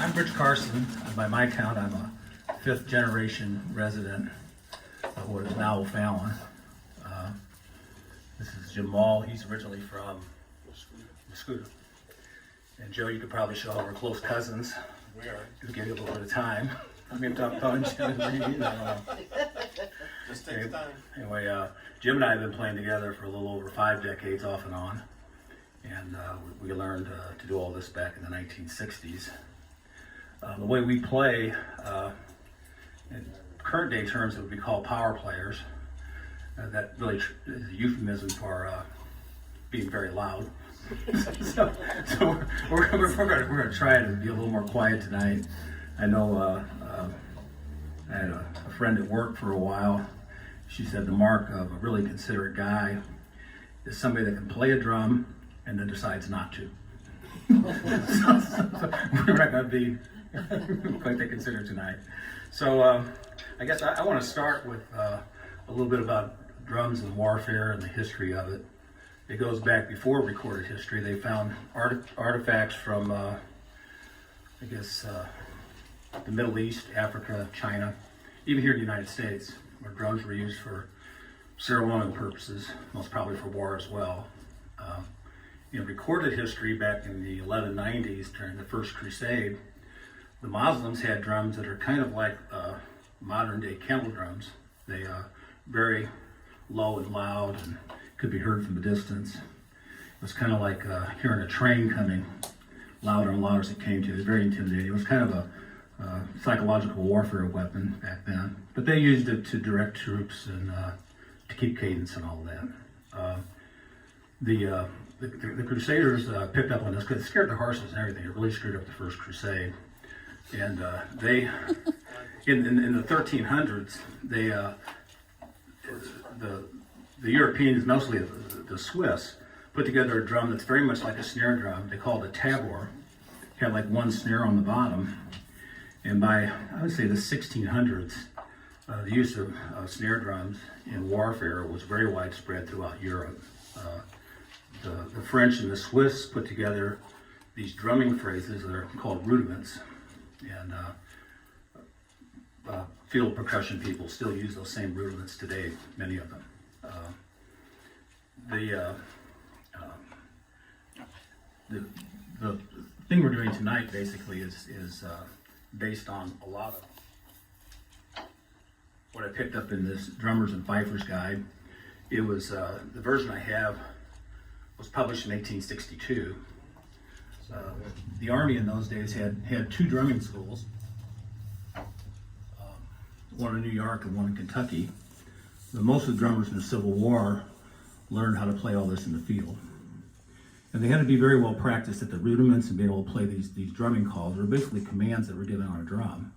I'm Rich Carson. By my count, I'm a fifth generation resident of what is now O'Fallon. This is Jamal. He's originally from Muscuda. And Joe, you could probably show how we're close cousins. We are. To give you a little bit of time. I mean, talk Just take the time. Anyway, Jim and I have been playing together for a little over 5 decades off and on. And we learned to do all this back in the 1960s. The way we play, in current day terms, it would be called power players. That really is a euphemism for being very loud. so we're going to try to be a little more quiet tonight. I know I had a friend at work for a while. She said the mark of a really considerate guy is somebody that can play a drum and then decides not to. so we're not going to be quite that considerate tonight. So I guess I want to start with a little bit about drums and warfare and the history of it. It goes back before recorded history. They found artifacts from, the Middle East, Africa, China, even here in the United States, where drums were used for ceremonial purposes, most probably for war as well. In recorded history, back in the 1190s, during the First Crusade, the Muslims had drums that are kind of like modern-day kettle drums. They are very low and loud and could be heard from a distance. It was kind of like hearing a train coming louder and louder as it came to. It was very intimidating. It was kind of a psychological warfare weapon back then. But they used it to direct troops and to keep cadence and all that. The Crusaders picked up on this because it scared the horses and everything. It really screwed up the First Crusade. And they, in the 1300s, they the Europeans, mostly the Swiss, put together a drum that's very much like a snare drum. They called it a tabor. It had like one snare on the bottom. And by, I would say, the 1600s, the use of snare drums in warfare was very widespread throughout Europe. The French and the Swiss put together these drumming phrases that are called rudiments. And field percussion people still use those same rudiments today, many of them. The thing we're doing tonight basically is based on a lot of what I picked up in this Drummers and Fifers guide. It was the version I have was published in 1862. The Army in those days had 2 drumming schools, one in New York and one in Kentucky. Most of the drummers in the Civil War learned how to play all this in the field. And they had to be very well practiced at the rudiments and being able to play these drumming calls, or basically commands that were given on a drum.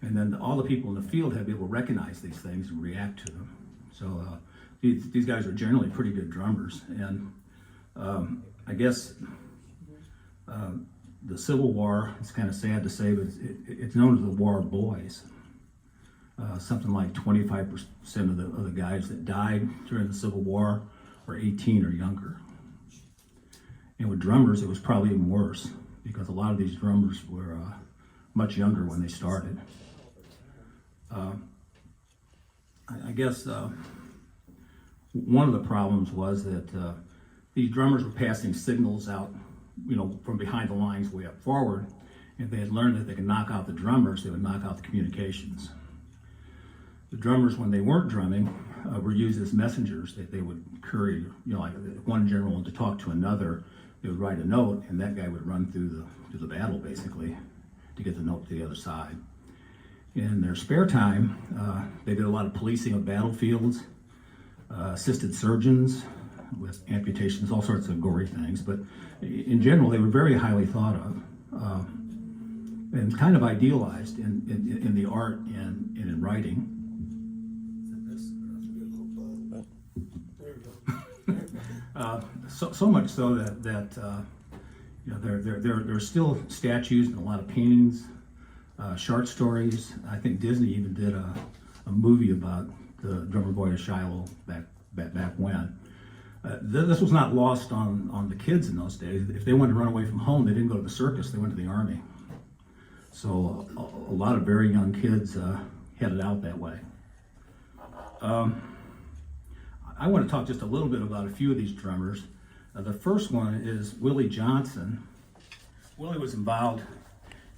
And then all the people in the field had to be able to recognize these things and react to them. So these guys are generally pretty good drummers. And I guess the Civil War, it's kind of sad to say, but it's known as the War of Boys. Something like 25% of the guys that died during the Civil War were 18 or younger. And with drummers, it was probably even worse because a lot of these drummers were much younger when they started. I guess one of the problems was that these drummers were passing signals out, from behind the lines way up forward. If they had learned that they could knock out the drummers, they would knock out the communications. The drummers, when they weren't drumming, were used as messengers. That they would courier, like one general to talk to another. They would write a note, and that guy would run through the battle basically to get the note to the other side. In their spare time, they did a lot of policing of battlefields, assisted surgeons with amputations, all sorts of gory things. But in general, they were very highly thought of and kind of idealized in the art and in writing. So much so that there are still statues and a lot of paintings, short stories. I think Disney even did a movie about the drummer boy of Shiloh back when. This was not lost on the kids in those days. If they wanted to run away from home, they didn't go to the circus, they went to the army. So a lot of very young kids headed out that way. I want to talk just a little bit about a few of these drummers. The first one is Willie Johnson. Willie was involved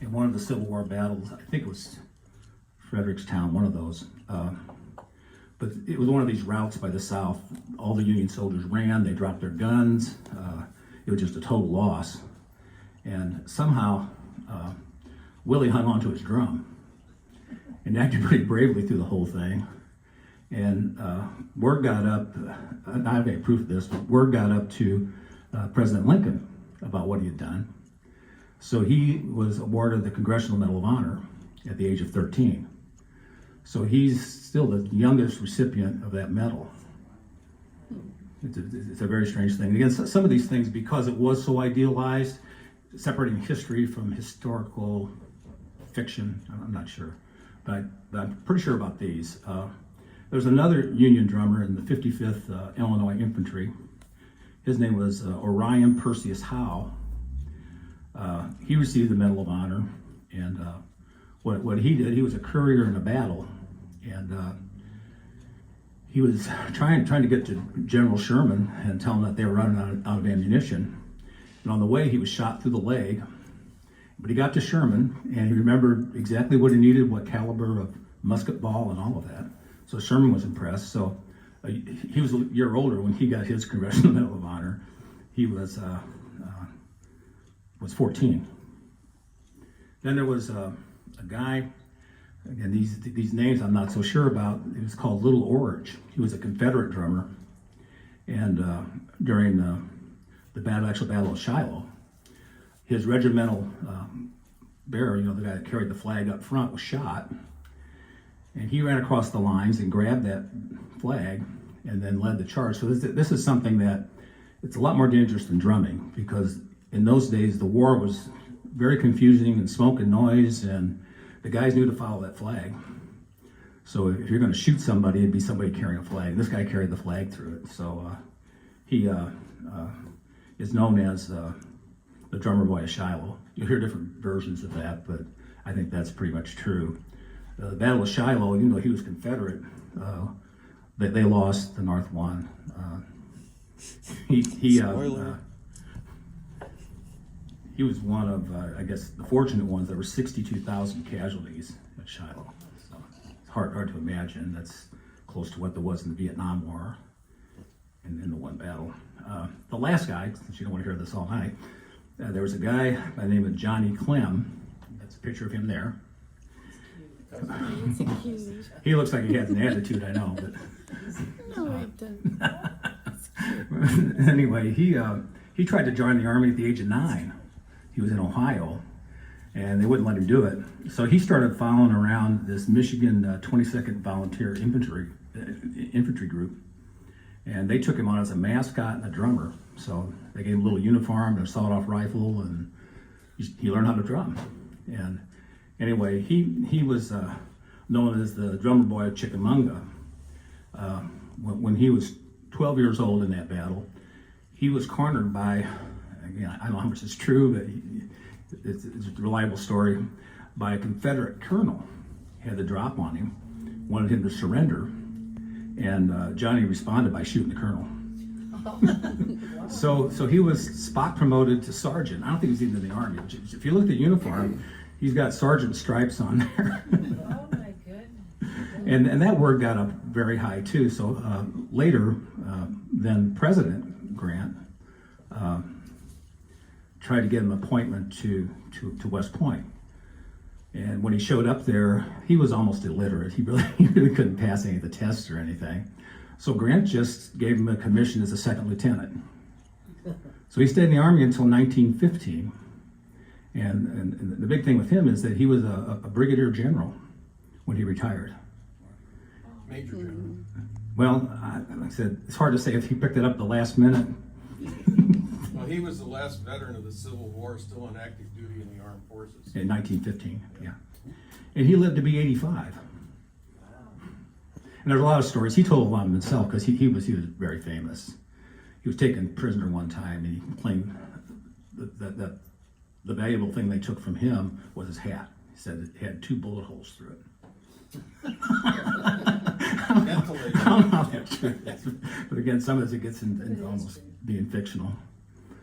in one of the Civil War battles. I think it was Frederickstown, one of those. But it was one of these routes by the South. All the Union soldiers ran, they dropped their guns. It was just a total loss. And somehow, Willie hung onto his drum and acted pretty bravely through the whole thing. And word got up, I don't have any proof of this, but word got up to President Lincoln about what he had done. So he was awarded the Congressional Medal of Honor at the age of 13. So he's still the youngest recipient of that medal. It's a very strange thing. Again, some of these things, because it was so idealized, separating history from historical fiction, I'm not sure. But I'm pretty sure about these. There's another Union drummer in the 55th Illinois Infantry. His name was Orion Perseus Howe. He received the Medal of Honor, and what he did, he was a courier in a battle, and he was trying to get to General Sherman and tell him that they were running out of ammunition. And on the way, he was shot through the leg, but he got to Sherman, and he remembered exactly what he needed, what caliber of musket ball and all of that. So Sherman was impressed. So he was a year older when he got his Congressional Medal of Honor. He was 14. Then there was a guy, again, these names I'm not so sure about. It was called Little Orridge. He was a Confederate drummer. And during the actual Battle of Shiloh, his regimental bearer, the guy that carried the flag up front, was shot. And he ran across the lines and grabbed that flag and then led the charge. So this is something that it's a lot more dangerous than drumming, because in those days the war was very confusing and smoke and noise, and the guys knew to follow that flag. So if you're going to shoot somebody, it'd be somebody carrying a flag. This guy carried the flag through it. So he is known as the drummer boy of Shiloh. You'll hear different versions of that, but I think that's pretty much true. The Battle of Shiloh, even though he was Confederate, they lost, the North won. He was one of, I guess, the fortunate ones. There were 62,000 casualties at Shiloh. So it's hard to imagine. That's close to what there was in the Vietnam War in the one battle. The last guy, since you don't want to hear this all night, there was a guy by the name of Johnny Clem. That's a picture of him there. He looks like he has an attitude, I know, but No, it doesn't. anyway, he tried to join the Army at the age of 9. He was in Ohio, and they wouldn't let him do it. So he started following around this Michigan 22nd Volunteer Infantry group, and they took him on as a mascot and a drummer. So they gave him a little uniform and a sawed-off rifle, and he learned how to drum. And anyway, he was known as the drummer boy of Chickamauga. When he was 12 years old in that battle, he was cornered by, again, I don't know how much is true, but it's a reliable story, by a Confederate colonel. He had the drop on him, wanted him to surrender, and Johnny responded by shooting the colonel. So he was spot promoted to sergeant. I don't think he was even in the Army. If you look at the uniform, he's got sergeant stripes on there. Oh my goodness. And that word got up very high too. So later, then President Grant tried to get him an appointment to West Point. And when he showed up there, he was almost illiterate. He really couldn't pass any of the tests or anything. So Grant just gave him a commission as a second lieutenant. So he stayed in the Army until 1915. And the big thing with him is that he was a brigadier general when he retired. Major general. Well, like I said, it's hard to say if he picked it up the last minute. Well, he was the last veteran of the Civil War, still in active duty in the armed forces. In 1915, yeah. And he lived to be 85. And there's a lot of stories. He told a lot of them himself, because he was very famous. He was taken prisoner one time, and he claimed that the valuable thing they took from him was his hat. He said it had 2 bullet holes through it. Ventilated. I don't know how that's true. But again, some of it gets into almost being fictional.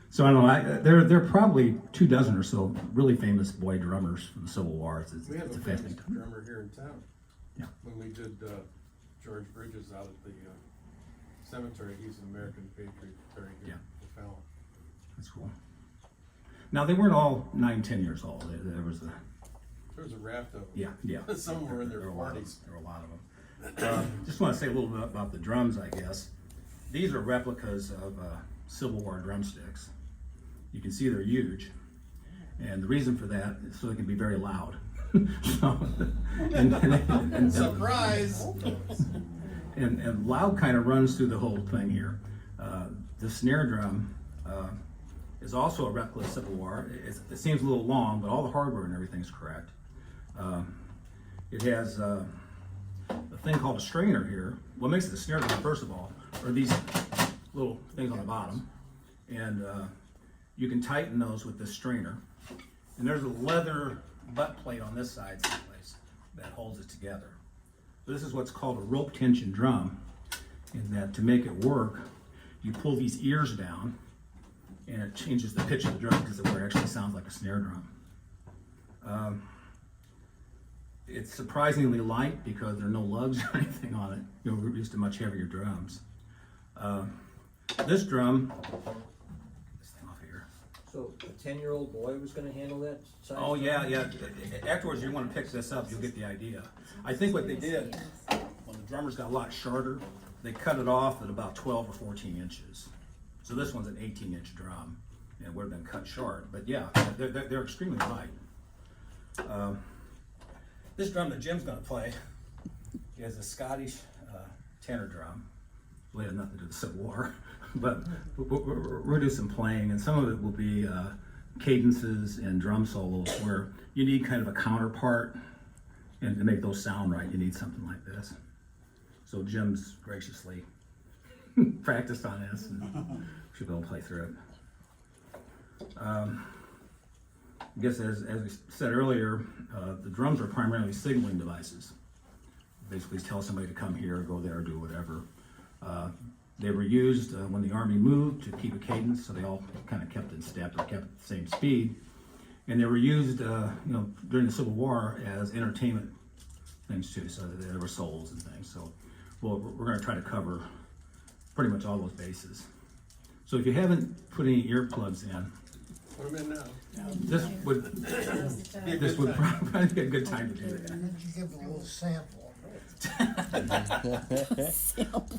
So I don't know. There are probably 24 or so really famous boy drummers from the Civil War. It's We have a a fascinating famous time. drummer here in town. Yeah. When we did George Bridges out at the cemetery, he's an American patriot, very good Yeah. fellow. That's cool. Now they weren't all 9, 10 years old. There was a There was a raft of them. yeah. Some were in their There were a lot of 40s. There were a lot of them. Just want to say a little bit about the drums, I guess. These are replicas of Civil War drumsticks. You can see they're huge, and the reason for that is so they can be very loud. So, and Surprise! and loud kind of runs through the whole thing here. The snare drum is also a replica of Civil War. It seems a little long, but all the hardware and everything's correct. It has a thing called a strainer here. What makes it a snare drum, first of all, are these little things on the bottom, and you can tighten those with this strainer. And there's a leather butt plate on this side someplace that holds it together. This is what's called a rope tension drum, in that to make it work, you pull these ears down, and it changes the pitch of the drum because it actually sounds like a snare drum. It's surprisingly light because there are no lugs or anything on it. We're used to much heavier drums. This drum, this thing off here. So a 10-year-old boy was going to handle that size? Oh yeah. Afterwards, you want to pick this up, you'll get the idea. I think what they did, when the drummers got a lot shorter, they cut it off at about 12 or 14 inches. So this one's an 18-inch drum, and it would have been cut short. But yeah, they're extremely light. This drum that Jim's going to play is a Scottish tenor drum. Well, it had nothing to do with the Civil War, but we'll do some playing, and some of it will be cadences and drum solos where you need kind of a counterpart, and to make those sound right, you need something like this. So Jim's graciously practiced on this, and should go and play through it. I guess as we said earlier, the drums are primarily signaling devices. Basically tell somebody to come here, go there, do whatever. They were used when the Army moved to keep a cadence, so they all kind of kept in step or kept at the same speed. And they were used during the Civil War as entertainment things too, so there were solos and things. So we're going to try to cover pretty much all those bases. So if you haven't put any earplugs in, Put them in now. this would probably be a good time to do that. Why don't you give a little sample?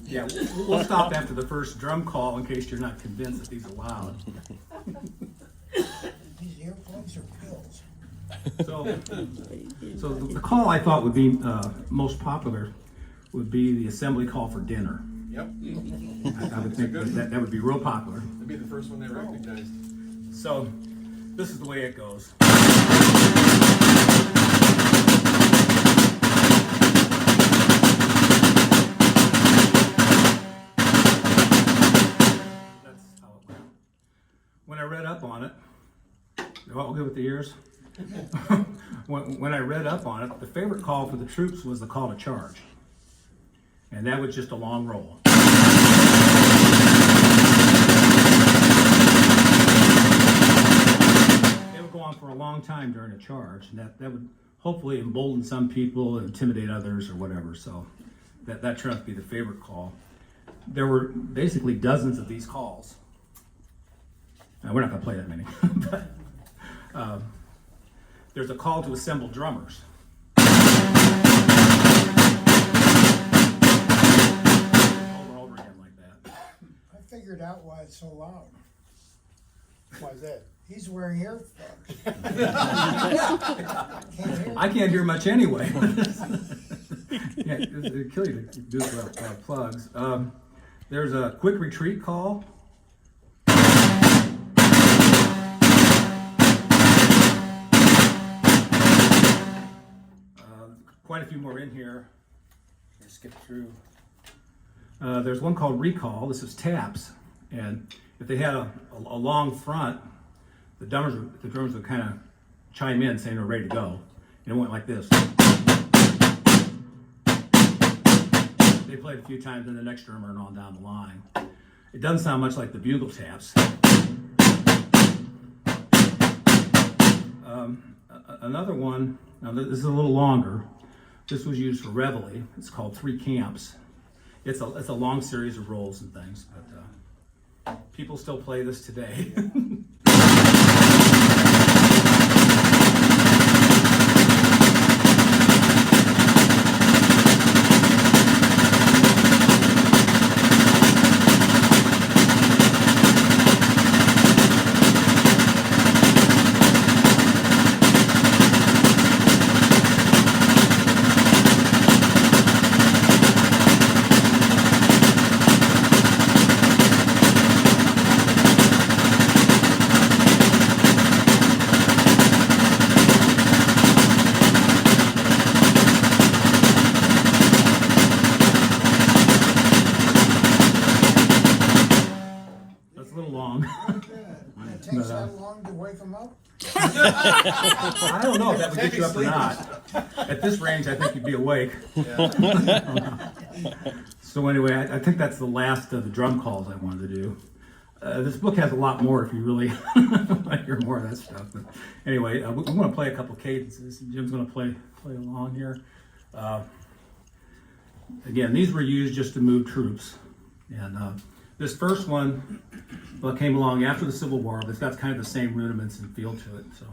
Yeah, we'll stop after the first drum call in case you're not convinced that these are loud. These earplugs are pills. So the call I thought would be most popular would be the assembly call for dinner. Yep, I would think that would be real popular. that'd be the first one they recognized. So this is the way it goes. That's how it went. When I read up on it, you're all good with the ears? When I read up on it, the favorite call for the troops was the call to charge. And that was just a long roll. They would go on for a long time during a charge, and that would hopefully embolden some people and intimidate others or whatever. So that turned out to be the favorite call. There were basically dozens of these calls. Now, we're not going to play that many. But, there's a call to assemble drummers. Over and over again like that. I figured out why it's so loud. Why is that? He's wearing earplugs. Can't hear. I can't hear much anyway. Yeah, it'd kill you to do it without plugs. There's a quick retreat call. Quite a few more in here. I'll skip through. There's one called recall. This is taps, and if they had a long front, the drummers would kind of chime in saying they're ready to go, And it went like this. They played a few times, and the next drummer and on down the line. It doesn't sound much like the bugle taps. Another one, now this is a little longer. This was used for reveille. It's called Three Camps. It's a long series of rolls and things, but people still play this today. It takes that long to wake them up? I don't know if that would get you up or not. At this range, I think you'd be awake. So anyway, I think that's the last of the drum calls I wanted to do. This book has a lot more if you really want to hear more of that stuff. But anyway, I'm going to play a couple cadences. Jim's going to play along here. Again, these were used just to move troops. And this first one came along after the Civil War, but it's got kind of the same rudiments and feel to it. So.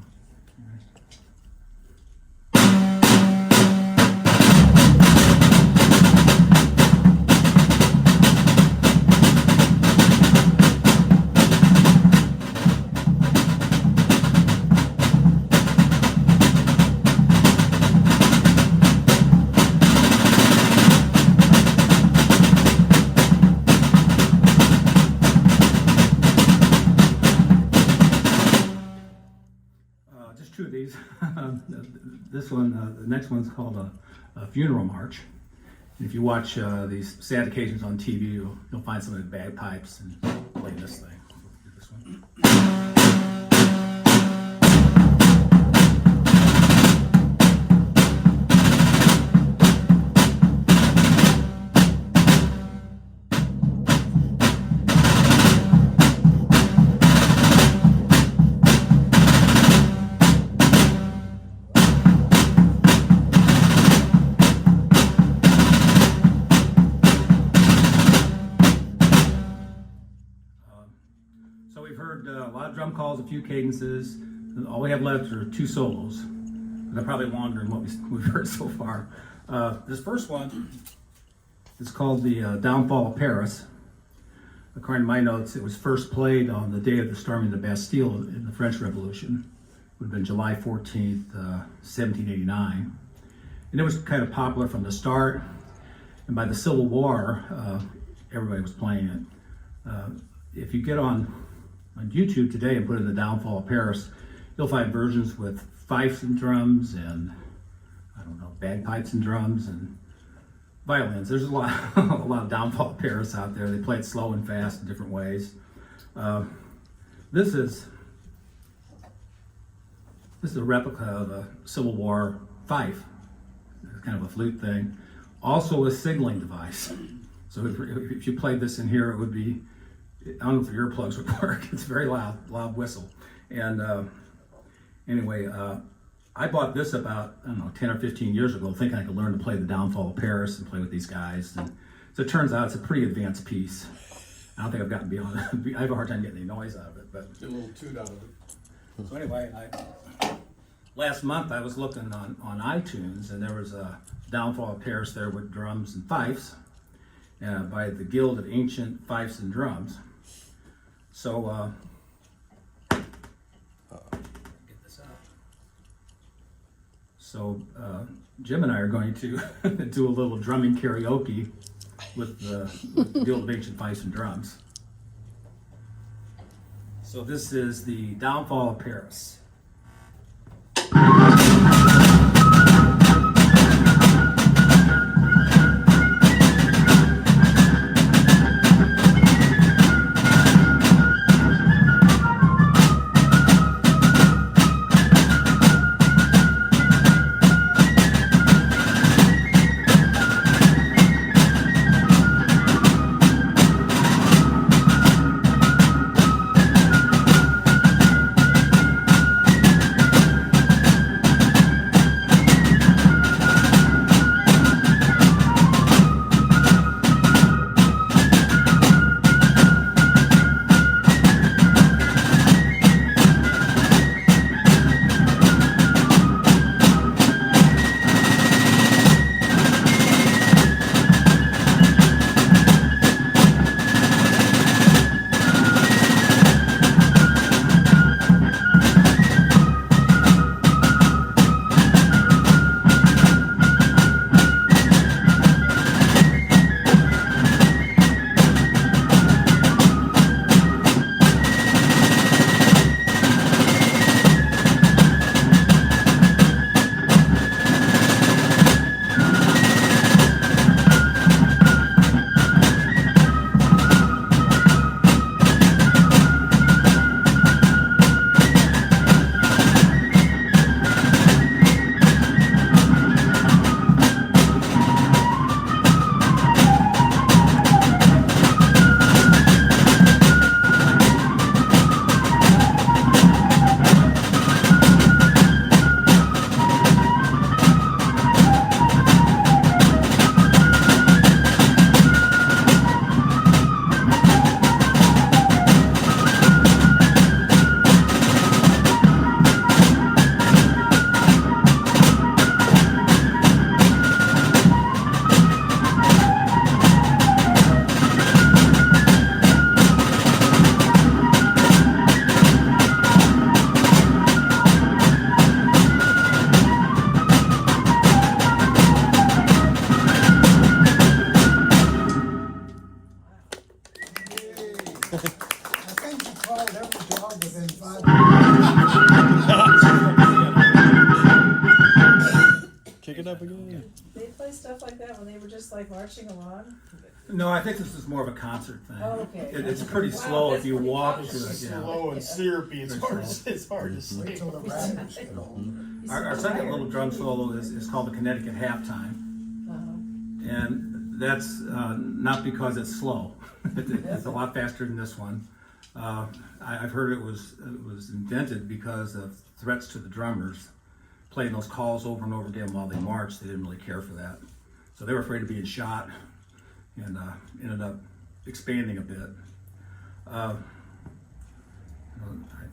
Just two of these. This one, the next one's called a funeral march. And if you watch these sad occasions on TV, you'll find some of the bagpipes and play this thing. This one. So we've heard a lot of drum calls, a few cadences. And all we have left are two solos. And they're probably longer than what we've heard so far. This first one is called the Downfall of Paris. According to my notes, it was first played on the day of the storming of the Bastille in the French Revolution. It would have been July 14th, 1789. And it was kind of popular from the start. And by the Civil War, everybody was playing it. If you get on YouTube today and put in the Downfall of Paris, you'll find versions with fifes and drums and, I don't know, bagpipes and drums and violins. There's a lot of Downfall of Paris out there. They play it slow and fast in different ways. This is a replica of a Civil War fife. It's kind of a flute thing. Also a signaling device. So if you played this in here, it would be, I don't know if the earplugs would work. It's a very loud whistle. And anyway, I bought this about, I don't know, 10 or 15 years ago, thinking I could learn to play the Downfall of Paris and play with these guys. And so it turns out it's a pretty advanced piece. I don't think I've gotten beyond it. I have a hard time getting any noise out of it. But Get a little toot out of it. so anyway, last month I was looking on iTunes, and there was a Downfall of Paris there with drums and fifes by the Guild of Ancient Fifes and Drums. So, get this out. So, Jim and I are going to do a little drumming karaoke with the Guild of Ancient Fifes and Drums. So this is the Downfall of Paris. Kick it up again. They play stuff like that when they were just like marching along? No, I think this is more of a concert thing. Oh, okay. It's pretty Wow, slow that's if you pretty walk close. to it, yeah. Slow and syrupy, it's hard, Very it's hard to Wait sing. till the rabbits get old. Our second little drum solo is called the Connecticut Halftime. And that's not because it's slow. It's a lot faster than this one. I've heard it was invented because of threats to the drummers, playing those calls over and over again while they marched. They didn't really care for that. So they were afraid of being shot, and ended up expanding a bit. I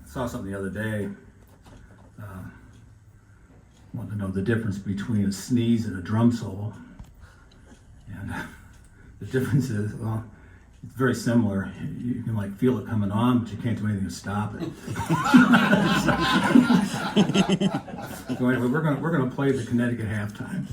saw something the other day. Wanted to know the difference between a sneeze and a drum solo. And the difference is, well, it's very similar. You can like feel it coming on, but you can't do anything to stop it. So anyway, we're gonna play the Connecticut Halftime.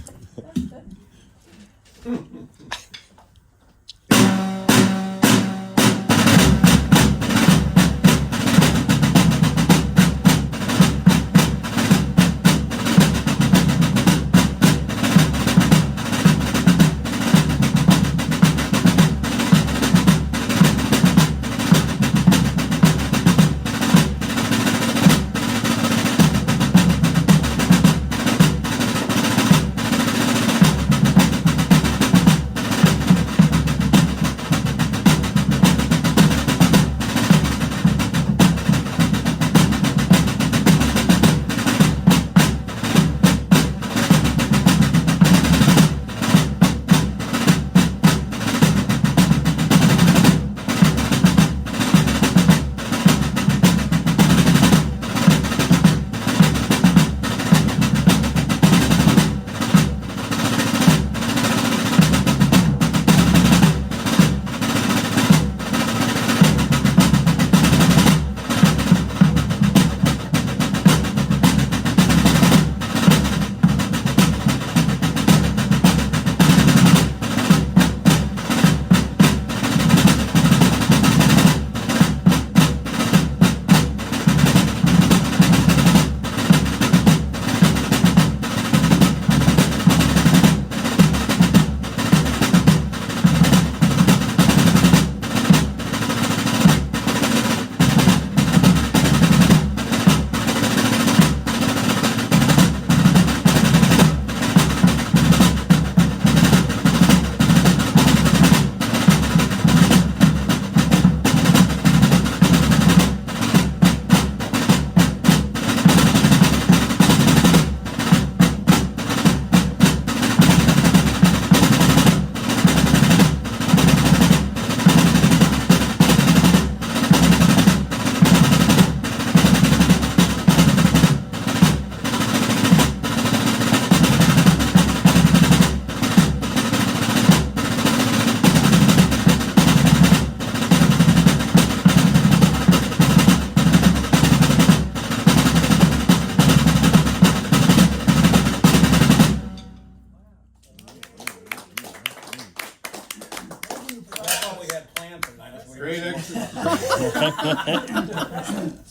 That's all we had planned tonight. Great exercise.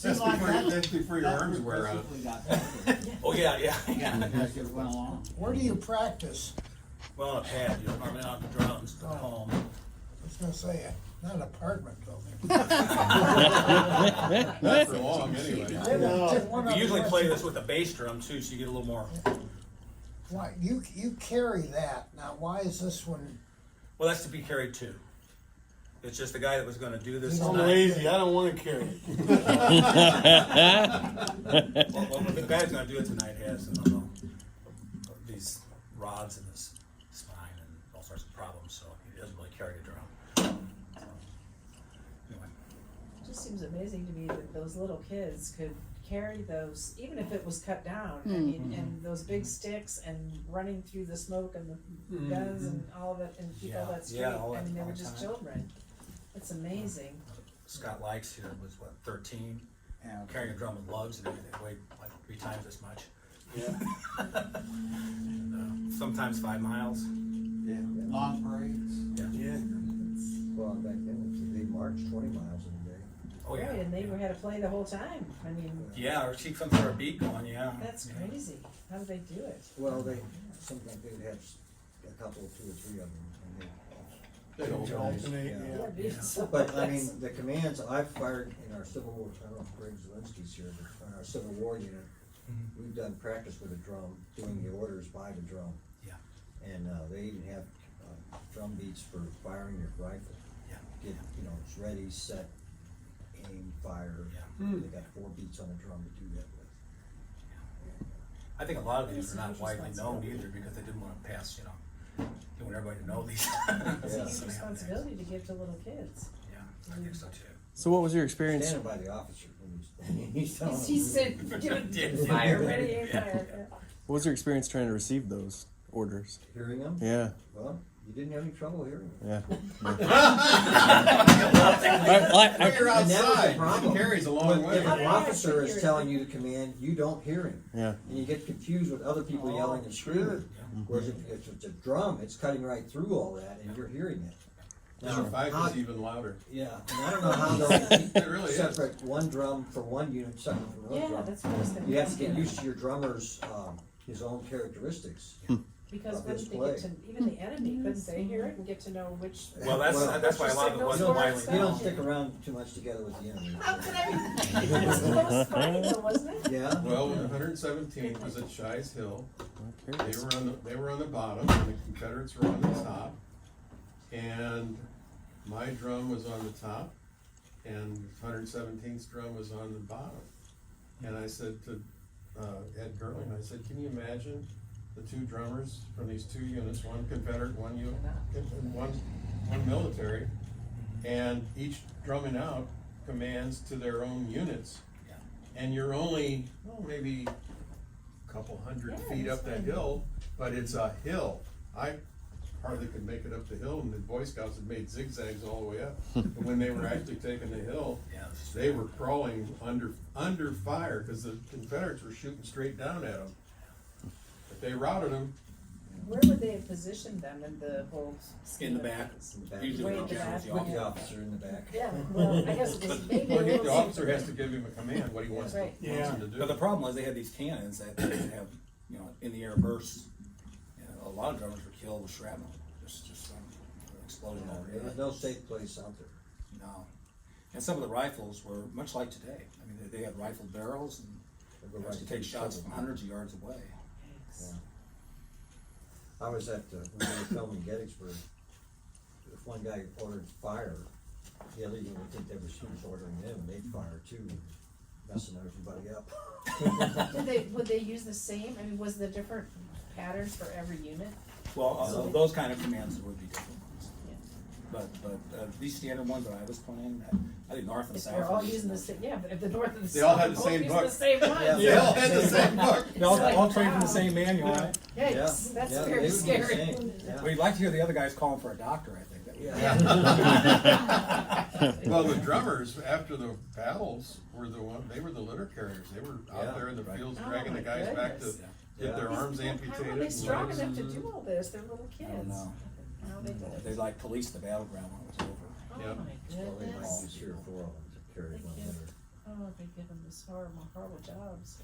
That's before your arms wear out. Oh, yeah. Where do you practice? Well, on a pad, normally on the drums at home. I was gonna say, not an apartment building. Not for long, anyway. We usually play this with a bass drum too, so you get a little more. Why, you carry that, now why is this one, Well, that's to be carried too. It's just the guy that was gonna do this I'm tonight. lazy, I don't wanna carry it. Well, the guy that's gonna do it tonight has, these rods in his spine and all sorts of problems, so he doesn't really carry a drum. So, anyway. It just seems amazing to me that those little kids could carry those, even if it was cut down, I mean, and those big sticks and running through the smoke and the guns and all of it, and keep all that straight. Yeah, all I that- mean, they all were the just time. children. It's amazing. Scott Likes here was what, 13, carrying a drum with lugs and everything, weighed like 3 times as much. Yeah. And, sometimes 5 miles. Yeah, long parades. Yeah. Well, back then, they marched 20 miles in a day. Oh, yeah. Right, and they had to play the whole time, I mean, Yeah, or keep some sort of beat going, yeah. that's crazy, how do they do it? Well, sometimes they would have a couple, 2 or 3 of them, and They don't Alternate, alternate. yeah. That'd be so But I nice. mean, the commands I've fired in our Civil War, I don't know if Greg Zelinski's here, but in our Civil War unit, we've done practice with a drum, doing the orders by the drum. Yeah. And, they even have, drum beats for firing your rifle. Yeah. Get, it's ready, set, aim, fire. Yeah. They got 4 beats on the drum to do that with. I think a lot of these are not It's a huge widely known responsibility. either because they didn't wanna pass, they want everybody to know these. It's a Yeah. huge So they have responsibility to give to little kids. Yeah, I think so too. So what was your experience? Standing by the officer when he's telling them. He said, Yeah. fire, ready, aim, fire, yeah. What was your experience trying to receive those orders? Hearing them? Yeah, Well, you didn't have any trouble hearing them. yeah. You're And that was the outside, problem. it carries a long When way. if How an did I officer actually is hear it? telling you to command, you don't hear him. Yeah. And you get confused with other people Oh, yelling and screaming. sure. Whereas if it's a drum, it's cutting right through all that and you're hearing it. Number 5 how- is even louder. Yeah, and I don't know how they'll It really is. separate one drum for one unit, separate from another Yeah, drum. that's what I was thinking. You have to get used to your drummer's, his own characteristics. Because of his wouldn't they get to, play. even the enemy, couldn't they hear it and get to know which? Well, that's why a lot of it wasn't Signals widely were You don't known. stick around too much together with the enemy. How could I? It was close fighting though, wasn't it? Yeah? Well, 117th was at Shies Hill. Okay. They were on the bottom, and the Confederates were on the top. And my drum was on the top, and 117th drum was on the bottom. And I said to Ed Gerling, I said, can you imagine the 2 drummers from these 2 units, one Confederate, one military, and each drumming out commands to their own units. Yeah. And you're only, maybe a couple hundred Yeah, feet that's up that fine. hill, but it's a hill. I hardly could make it up the hill, and the Boy Scouts had made zigzags all the way up. And when they were actually taking the hill, Yeah, this is they were crawling under fire, because the Confederates were shooting straight down at them. But they routed them. Where would they have positioned them in the whole scheme in the of back. things? In the back. Usually Way the in the generals, back. the With the officers. officer in the back. Yeah, well, I guess it was maybe a Well, the little. officer has to give him a command, what he wants That's right. wants him to do. But the problem was they had these cannons that would have, in the air bursts. And a lot of drummers were killed with shrapnel, just from an explosion over There was it. no safe place out there. No. And some of the rifles were much like today. I mean, they had rifled barrels and They go they right used to through take shots trouble. from hundreds of yards away. Yeah. I was at, when we were filming Gettysburg, if one guy ordered fire, the other unit would think he was ordering them, and they'd fire too, messing everybody up. Would they use the same, I mean, was there different patterns for every unit? Well, So they- those kind of commands would be different ones. Yeah. But these standard ones that I was playing, I think north and If south. they're all were using the same, yeah, but if the north and the south. They all had the both same use book. the same one. Yeah. They all had the same book. They all, It's like, all trained from the wow. same manual, right? Yikes, that's Yeah, very they would be the scary. same, yeah. Well, you'd like to hear the other guys calling for a doctor, I think. That would- Yeah. Well, the drummers, after the battles, they were the litter carriers. They were Yeah. out there in the fields Oh, dragging the my guys back to goodness. get their Yeah. arms How amputated. are they and strong legs. enough to do all this? They're little I kids. don't know. How they did it. They like policed the battleground when it was over. Oh Yep. my Well, they might goodness. use 3 or 4 of them to carry one litter. Oh, they give them this horrible jobs.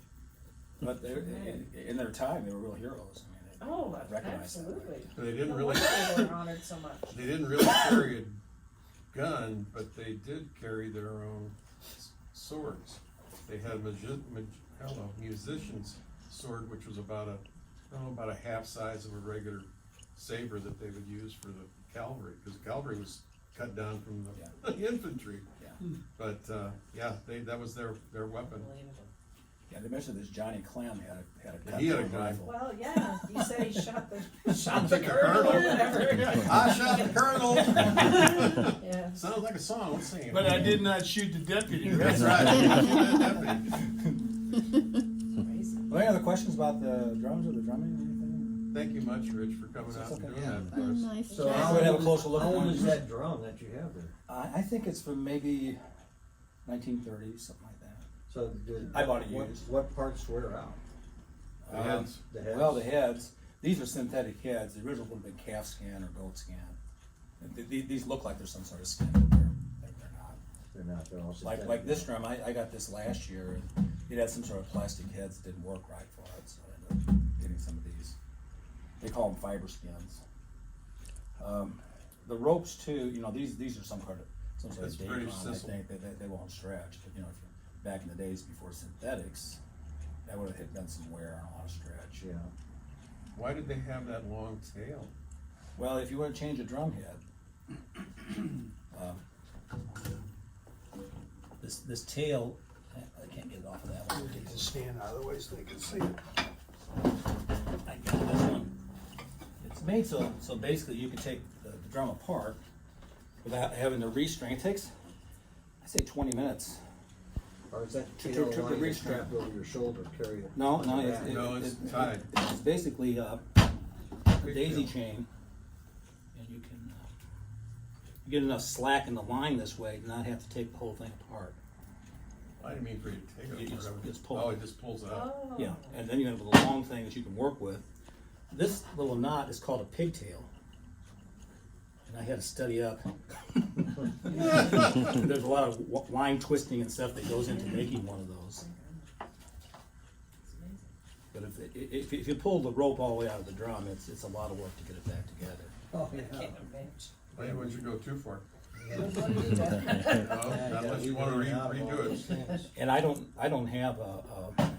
But in their time, they were real heroes. I mean, they Oh, recognized that, right? absolutely. So they didn't No really, wonder they were honored so much. they didn't really carry a gun, but they did carry their own swords. They had a musician's sword, which was about a half size of a regular saber that they would use for the cavalry, because the cavalry was cut down from the infantry. Yeah. But, that was their weapon. Unbelievable. Yeah, they mentioned this Johnny Clem had a He had a gun gun. rifle. Well, yeah, you said he shot the Took the colonel or colonel. whatever. I shot the colonel. Yeah. Sounds like a song, let's sing it. But I did not shoot the deputy. That's right. Crazy. Well, any other questions about the drums or the drumming or anything? Thank you much, Rich, for coming out and doing that for us. Nice. So Yeah. how We'd have a old closer look how at old one. is that drum that you have there? I think it's from maybe 1930s, something like that. So did. I bought it what- used. What parts wear out? The heads. The heads? Well, the heads, these are synthetic heads. The original would have been calf skin or goat skin. And these look like they're some sort of skin, but they're not. They're not, they're all Like synthetic. this drum, I got this last year, and it had some sort of plastic heads that didn't work right for it, so I ended up getting some of these. They call them fiber skins. The ropes too, you know, these are some sort of It's date pretty on, I simple. think, they won't stretch, but you know, if you're back in the days before synthetics, that would have done some wear and a lot of stretch. Yeah. Why did they have that long tail? Well, if you want to change a drum head, this tail, I can't get it off of that one. Just stand out of the way so they can see it. I got this one. It's made so basically you can take the drum apart without having to restrain. It takes, I say 20 minutes. Or is that To- tail to the line restraint. strapped over your shoulder, carry it? No, on no, the it's, back? No, it's tied. It's basically a daisy chain, and you can you get enough slack in the line this way to not have to take the whole thing apart. I didn't mean for you to take It it just- apart. it's pulled. Oh, it just pulls out. Oh. Yeah, and then you have a long thing that you can work with. This little knot is called a pigtail, and I had to study up. There's a lot of line twisting and stuff that goes into making one of those. But if you pull the rope all the way out of the drum, it's a lot of work to get it back together. Oh, I yeah. can't imagine. Why wouldn't you go too far? Don't wanna do that. No, unless you wanna redo it. And I don't have a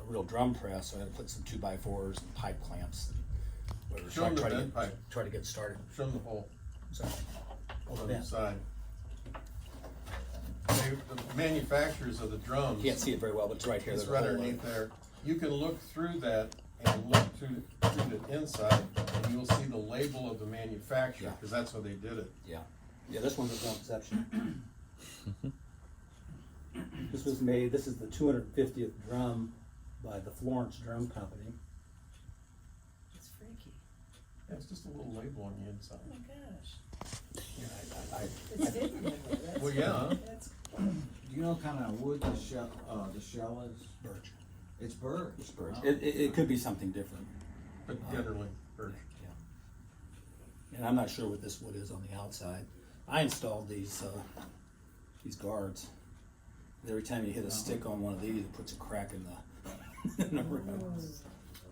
real drum press, so I had to put some 2x4s and pipe clamps. Whatever, Show 'em the try to bent get- pipe. Try to get started. Show them the hole So, on the bent. side. The manufacturers of the drums, can't see it very well, but it's right here. it's There's a right hole in underneath it. there. You can look through that and look through the inside, and you'll see the label of the manufacturer, Yeah. cause that's how they did it. Yeah, this one's no exception. This was made, this is the 250th drum by the Florence Drum Company. It's freaky. Yeah, it's just a little label on the inside. Oh my gosh. Yeah, It's hidden in there. That's Well, yeah. That's Do you know what kind of wood the shell is? birch. It's birch. It's birch. Wow. It could be something different. But generally, birch. Yeah. And I'm not sure what this wood is on the outside. I installed these guards. Every time you hit a stick on one of these, it puts a crack in the, in the rim.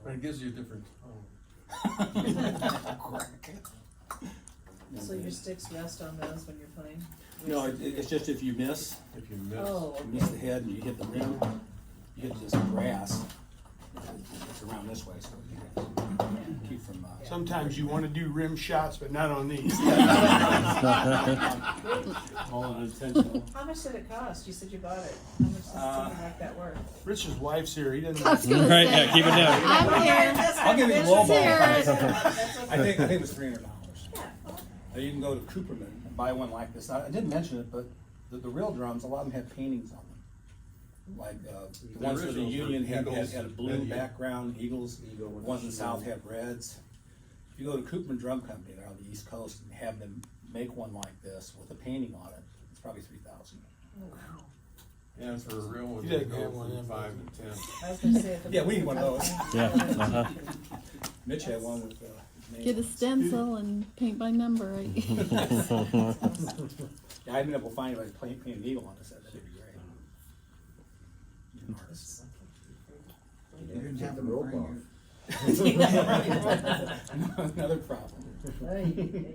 But it gives you a different tone. Crack. So your sticks rest on those when you're playing? No, it's just if you miss, If you miss. Oh, you miss the head and you hit the rim, you hit this grass. It's around this way, so you can keep from. Sometimes you wanna do rim shots, but not on these. All unintentional. how much did it cost? You said you bought it. How much does something like that worth? Rich's wife's here, he doesn't. I was gonna Right, say, yeah, keep it down. I'm here. I'll give you the low ball Cheers. price. I think it was $300. Yeah. You can go to Cooperman and buy one like this. I didn't mention it, but the real drums, a lot of them have paintings on them. Like, the ones for the originals were Union had eagles a blue and background, eagles. Eagle with Ones in the the south shield. have reds. If you go to Cooperman Drum Company, they're on the East Coast, and have them make one like this with a painting on it, it's probably $3,000. Yeah, for a real one, You they did go have one, from yeah. 5 to 10. I was gonna say. if it Yeah, we was need one of those. Yeah, Mitch had one with, name Get on a it. stencil and paint by number, right? Yeah, I've been able to find anybody paint an eagle on this, that'd be great. An artist. You didn't have the rope off. Another problem. Ay, ay, ay.